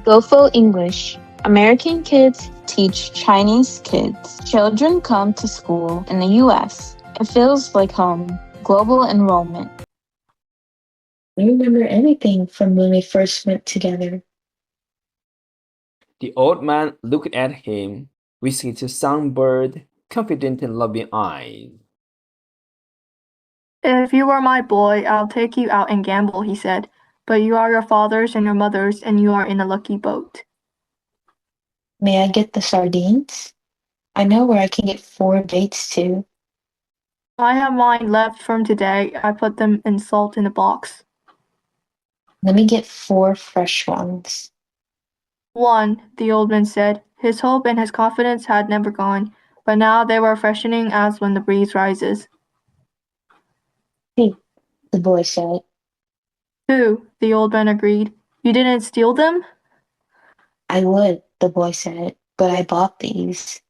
GoFo English. American kids teach Chinese kids. Children come to school in the US. It feels like home. Global enrollment. I remember everything from when we first went together. The old man looked at him with his sunburned, confident and loving eyes. If you were my boy, I'll take you out and gamble, he said. But you are your father's and your mother's, and you are in a lucky boat. May I get the sardines? I know where I can get 4 baits too. I have mine left from today. I put them in salt in a box. Let me get 4 fresh ones. 1, the old man said. His hope and his confidence had never gone, but now they were freshening as when the breeze rises. Hey, the boy said. 2, the old man agreed. You didn't steal them? I would, the boy said, but I bought these.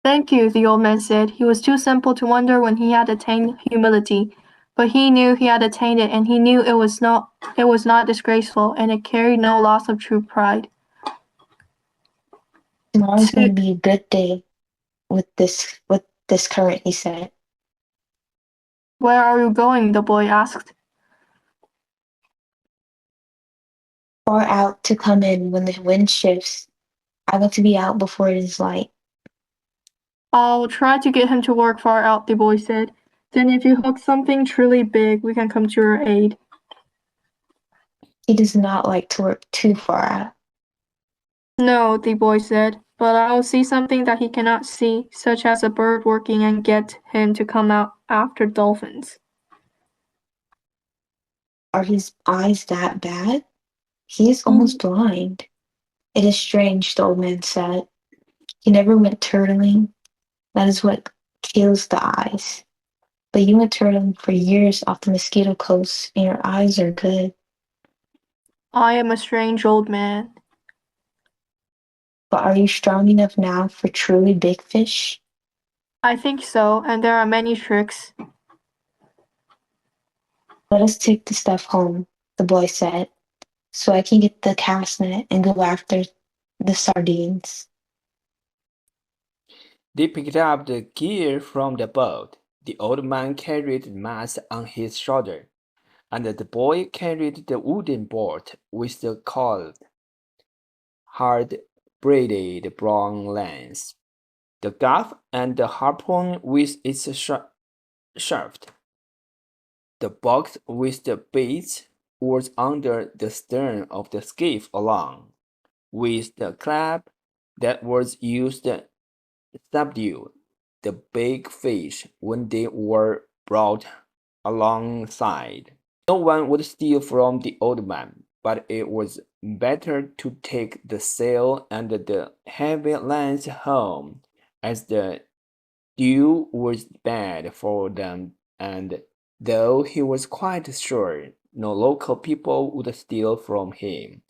Thank you, the old man said. He was too simple to wonder when he had attained humility, but he knew he had attained it, and he knew it was not disgraceful, and it carried no loss of true pride. Tomorrow's going to be a good day with this current, he said. Where are you going? The boy asked. Far out to come in when the wind shifts. I want to be out before it is light. I'll try to get him to work far out, the boy said. Then if you hook something truly big, we can come to your aid. He does not like to work too far out. No, the boy said, but I will see something that he cannot see, such as a bird working, and get him to come out after dolphins. Are his eyes that bad? He is almost blind. It is strange, the old man said. He never went turtling. That is what kills the eyes. But you went turtling for years off the mosquito coast, and your eyes are good. I am a strange old man. But are you strong enough now for truly big fish? I think so, and there are many tricks. Let us take the stuff home, the boy said, so I can get the cast net and go after the sardines. They picked up the gear from the boat. The old man carried the mast on his shoulder, and the boy carried the wooden board with the coiled, hard-braided brown lines, the gaff and the harpoon with its shaft. The box with the baits was under the stern of the skiff along with the clap that was used to subdue the big fish when they were brought alongside. No one would steal from the old man, but it was better to take the sail and the heavy lines home, as the dew was bad for them, and though he was quite sure no local people would steal from him,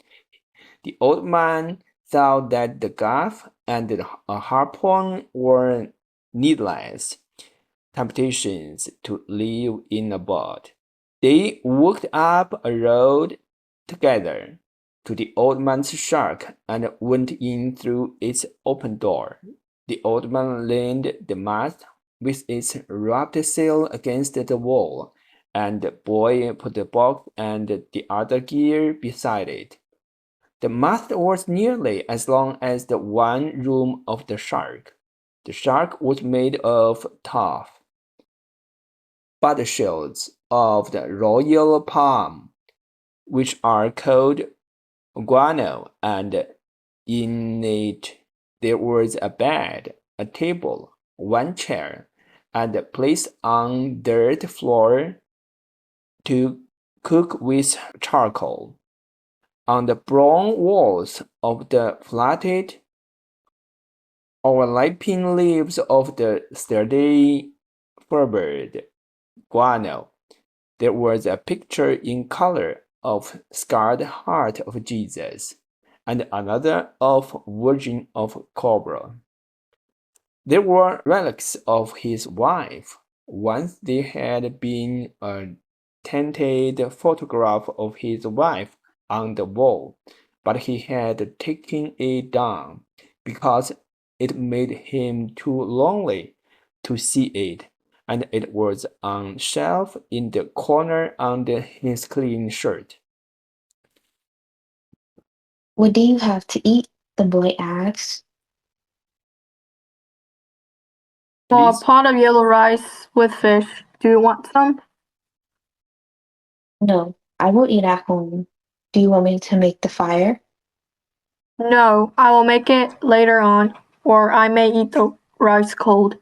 the old man thought that the gaff and the harpoon were needless temptations to live in a boat. They walked up a road together to the old man's shack and went in through its open door. The old man leaned the mast with its wrapped sail against the wall, and the boy put the box and the other gear beside it. The mast was nearly as long as the one room of the shack. The shack was made of tough bud shields of the royal palm, which are called guano, and in it there was a bed, a table, one chair, and a place on dirt floor to cook with charcoal. On the brown walls of the flatted, overlapping leaves of the sturdy fibered guano, there was a picture in color of scarred heart of Jesus, and another of Virgin of Cobra. There were relics of his wife. Once there had been a tinted photograph of his wife on the wall, but he had taken it down because it made him too lonely to see it, and it was on a shelf in the corner under his clean shirt. What do you have to eat? The boy asked. A Please, pot of yellow rice with fish. Do you want some? No, I will eat at home. Do you want me to make the fire? No, I will make it later on, or I may eat the rice cold.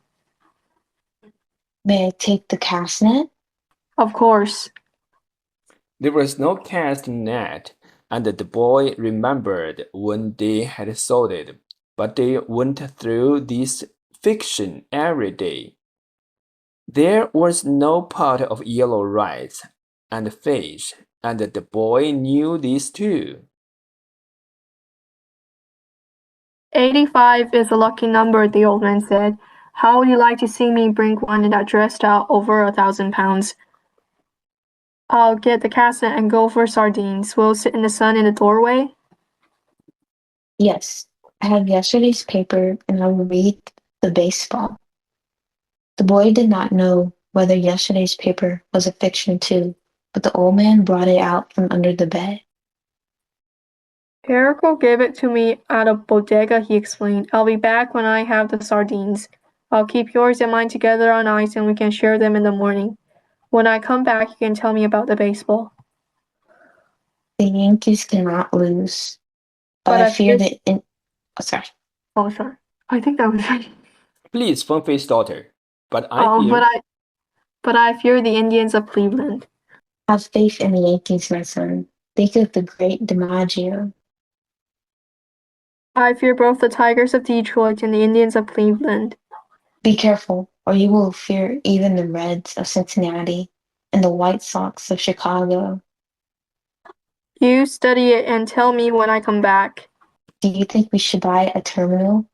May I take the cast net? Of course. there was no cast net, and the boy remembered when they had sold it, but they went through this fiction every day. There was no pot of yellow rice and fish, and the boy knew this too. 85 is a lucky number, the old man said. How would you like to see me bring one that dressed out over 1,000 pounds? I'll get the casnet and go for sardines. We'll sit in the sun in the doorway. Yes, I have yesterday's paper and I will read the baseball. The boy did not know whether yesterday's paper was a fiction too, but the old man brought it out from under the bed. Perico gave it to me at a bodega, he explained. I'll be back when I have the sardines. I'll keep yours and mine together on ice and we can share them in the morning. When I come back, you can tell me about the baseball. The Yankees cannot lose, but But I I fear fear- that sorry. Oh, sorry. I think that was right. Please, Funface's daughter, but I Oh, fear. but I fear the Indians of Cleveland. Have faith in the Yankees, my son. Think of the great DiMaggio. I fear both the Tigers of Detroit and the Indians of Cleveland. Be careful, or you will fear even the Reds of Cincinnati and the White Sox of Chicago. You study it and tell me when I come back. Do you think we should buy a terminal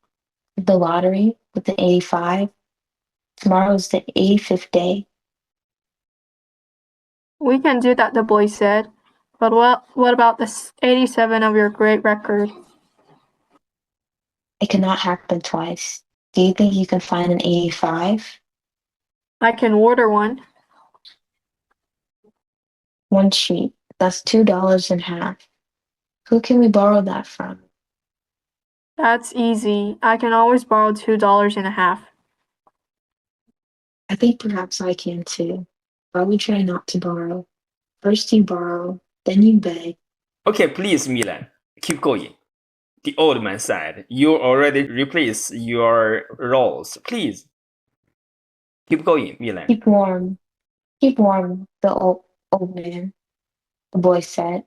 of the lottery with the 85? Tomorrow is the 85th day. We can do that, the boy said. But what about the 87 of your great record? It cannot happen twice. Do you think you can find an 85? I can order one. One sheet. That's $2 and a half. Who can we borrow that from? That's easy. I can always borrow $2 and a half. I think perhaps I can too. But we try not to borrow. First you borrow, then you beg. Okay, please, Milan, keep going. The old man said, you already replaced your roles. Please, keep going, Milan. Keep warm. Keep warm, the old man, the boy said.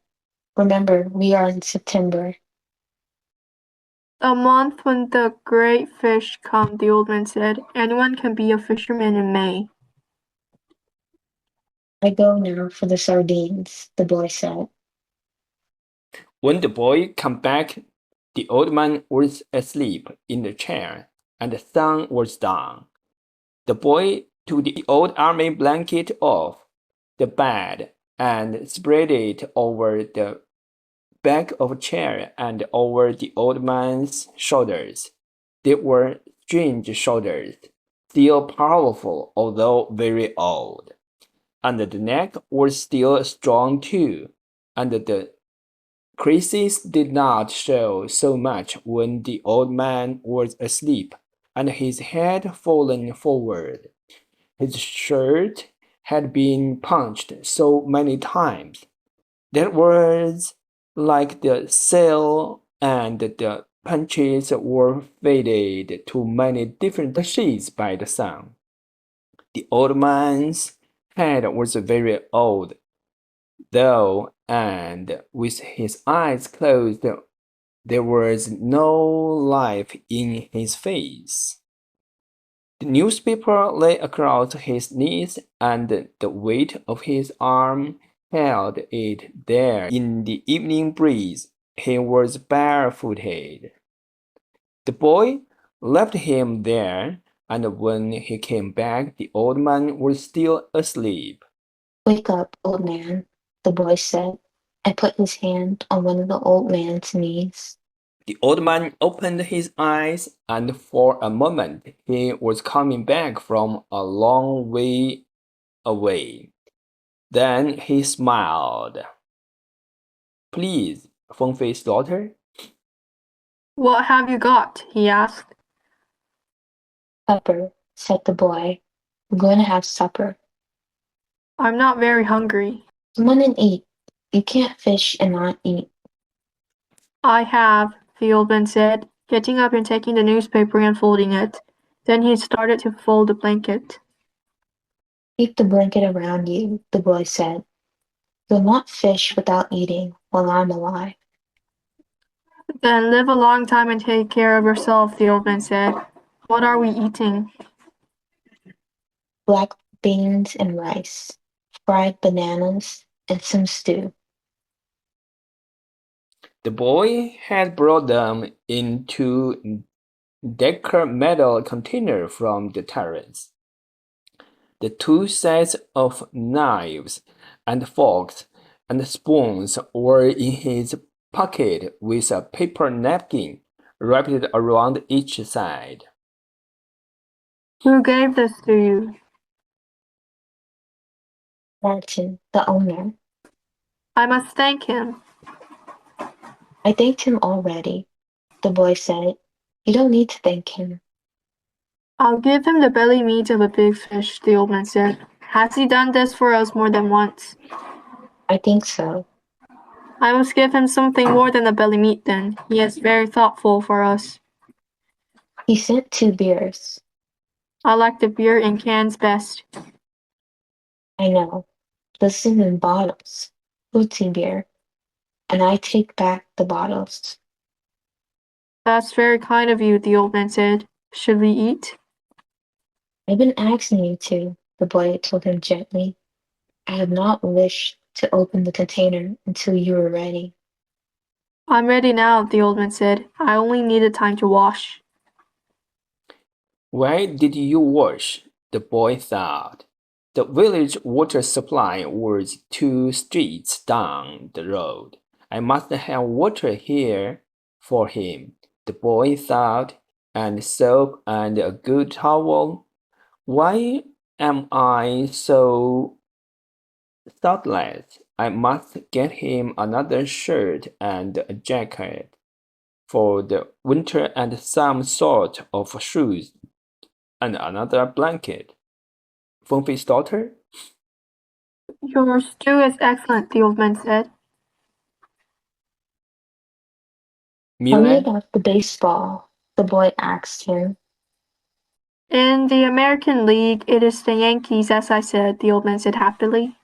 Remember, we are in September. A month when the great fish come, the old man said. Anyone can be a fisherman in May. I go now for the sardines, the boy said. When the boy came back, the old man was asleep in the chair, and the sun was down. The boy took the old army blanket off the bed and spread it over the back of a chair and over the old man's shoulders. They were strange shoulders, still powerful although very old. And the neck was still strong too, and the creases did not show so much when the old man was asleep and his head fallen forward. His shirt had been punched so many times that was like the sail, and the punches were faded to many different shades by the sun. The old man's head was very old, though, and with his eyes closed, there was no life in his face. The newspaper lay across his knees, and the weight of his arm held it there in the evening breeze. He was barefooted. The boy left him there, and when he came back, the old man was still asleep. Wake up, old man, the boy said. and put his hand on one of the old man's knees. The old man opened his eyes, and for a moment he was coming back from a long way away. Then he smiled. Please, Fengfei's daughter? What have you got? He asked. Supper, said the boy. We're going to have supper. I'm not very hungry. Come on and eat. You can't fish and not eat. I have, the old man said, getting up and taking the newspaper and folding it. Then he started to fold the blanket. Keep the blanket around you, the boy said. You'll not fish without eating while I'm alive. Then live a long time and take care of yourself, the old man said. What are we eating? Black beans and rice, fried bananas, and some stew. The boy had brought them into Decker metal container from the terrace. The two sets of knives and forks and spoons were in his pocket with a paper napkin wrapped around each side. Who gave this to you? Martin, the owner. I must thank him. I thanked him already, the boy said. You don't need to thank him. I'll give him the belly meat of a big fish, the old man said. Has he done this for us more than once? I think so. I must give him something more than the belly meat then. He is very thoughtful for us. He sent 2 beers. I like the beer in cans best. I know. This is in bottles. Fruity beer. And I take back the bottles. That's very kind of you, the old man said. Should we eat? I've been asking you to, the boy told him gently. I have not wished to open the container until you were ready. I'm ready now, the old man said. I only needed time to wash. Why did you wash? The boy thought. The village water supply was 2 streets down the road. I must have water here for him, the boy thought, and soap and a good towel. Why am I so thoughtless? I must get him another shirt and a jacket for the winter and some sort of shoes and another blanket. Fengfei's daughter? Your stew is excellent, the old man said. Tell me Mila? about the baseball, the boy asked him. In the American League, it is the Yankees, as I said, the old man said happily.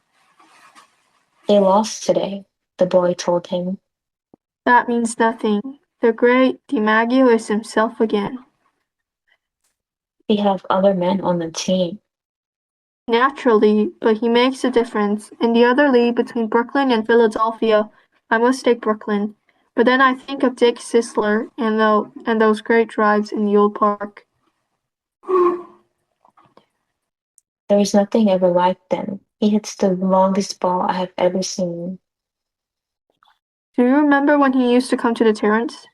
They lost today, the boy told him. That means nothing. The great DiMaggio is himself again. We have other men on the team. Naturally, but he makes a difference. In the other league between Brooklyn and Philadelphia, I must take Brooklyn. But then I think of Dick Sisler and those great drives in the old park. There is nothing ever like them. He hits the longest ball I have ever seen. Do you remember when he used to come to the Terrace?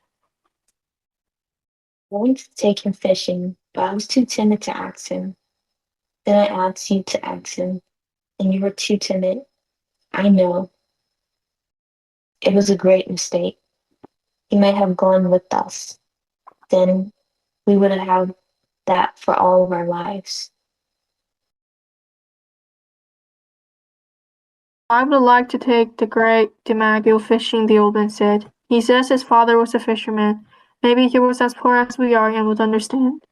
I wanted to take him fishing, but I was too timid to ask him. Then I asked you to ask him, and you were too timid. I know. It was a great mistake. He might have gone with us. Then we would have had that for all of our lives. I would like to take the great DiMaggio fishing, the old man said. He says his father was a fisherman. Maybe he was as poor as we are and would understand.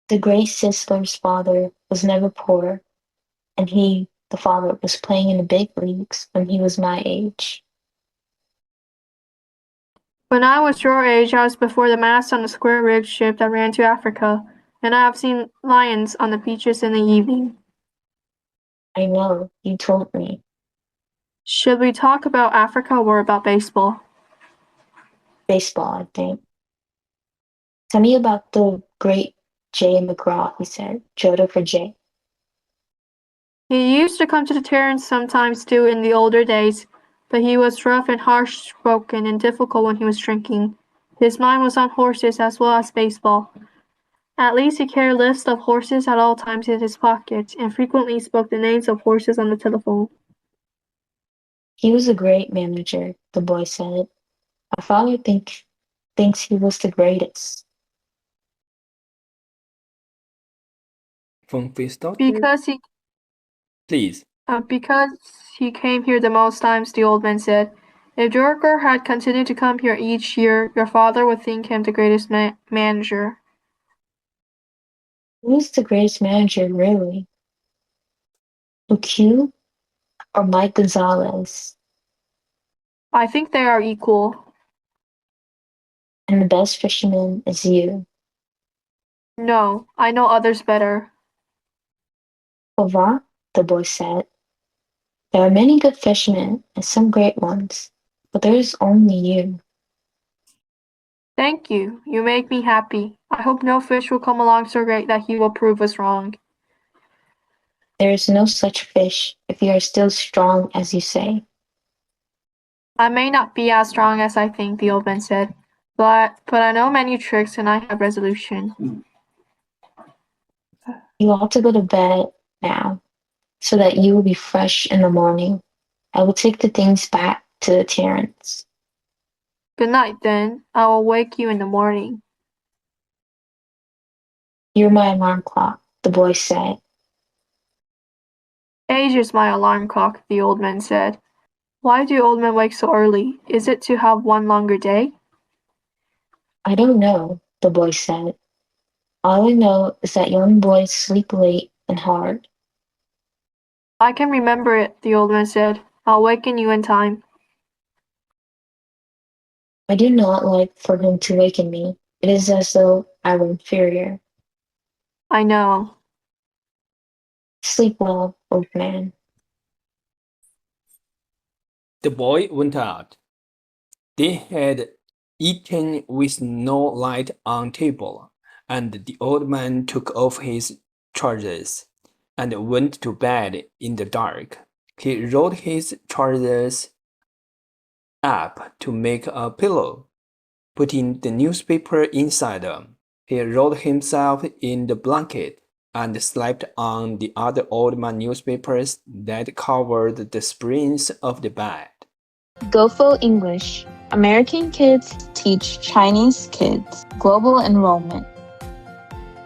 The great Sisler's father was never poor, and he, the father, was playing in the big leagues when he was my age. When I was your age, I was before the mast on a square-rigged ship that ran to Africa, and I have seen lions on the beaches in the evening. I know, you told me. Should we talk about Africa or about baseball? Baseball, I think. Tell me about the great Jay McGraw, he said. Joda for Jay. He used to come to the terrace sometimes too in the older days, but he was rough and harsh-spoken and difficult when he was drinking. His mind was on horses as well as baseball. At least he carried a list of horses at all times in his pocket, and frequently spoke the names of horses on the telephone. He was a great manager, the boy said. My father thinks he was the greatest. Phone face doctor, Because please. he came here the most times, the old man said. If Jorger had continued to come here each year, your father would think him the greatest manager. Who's the greatest manager, really? Luque or Mike Gonzalez? I think they are equal. And the best fisherman is you. No, I know others better. Au revoir, the boy said. There are many good fishermen and some great ones, but there is only you. Thank you. You make me happy. I hope no fish will come along so great that he will prove us wrong. There is no such fish if you are still strong as you say. I may not be as strong as I think, the old man said, but I know many tricks and I have resolution. You ought to go to bed now, so that you will be fresh in the morning. I will take the things back to the terrace. Good night, then. I will wake you in the morning. You're my alarm clock, the boy said. Age is my alarm clock, the old man said. Why do old men wake so early? Is it to have one longer day? I don't know, the boy said. All I know is that young boys sleep late and hard. I can remember it, the old man said. I'll waken you in time. I do not like for him to waken me. It is as though I were inferior. I know. Sleep well, old man. The boy went out. They had eaten with no light on table, and the old man took off his trousers and went to bed in the dark. He rolled his trousers up to make a pillow, putting the newspaper inside them. He rolled himself in the blanket and slept on the other old man newspapers that covered the springs of the bed. GoFo English. American kids teach Chinese kids. Global enrollment.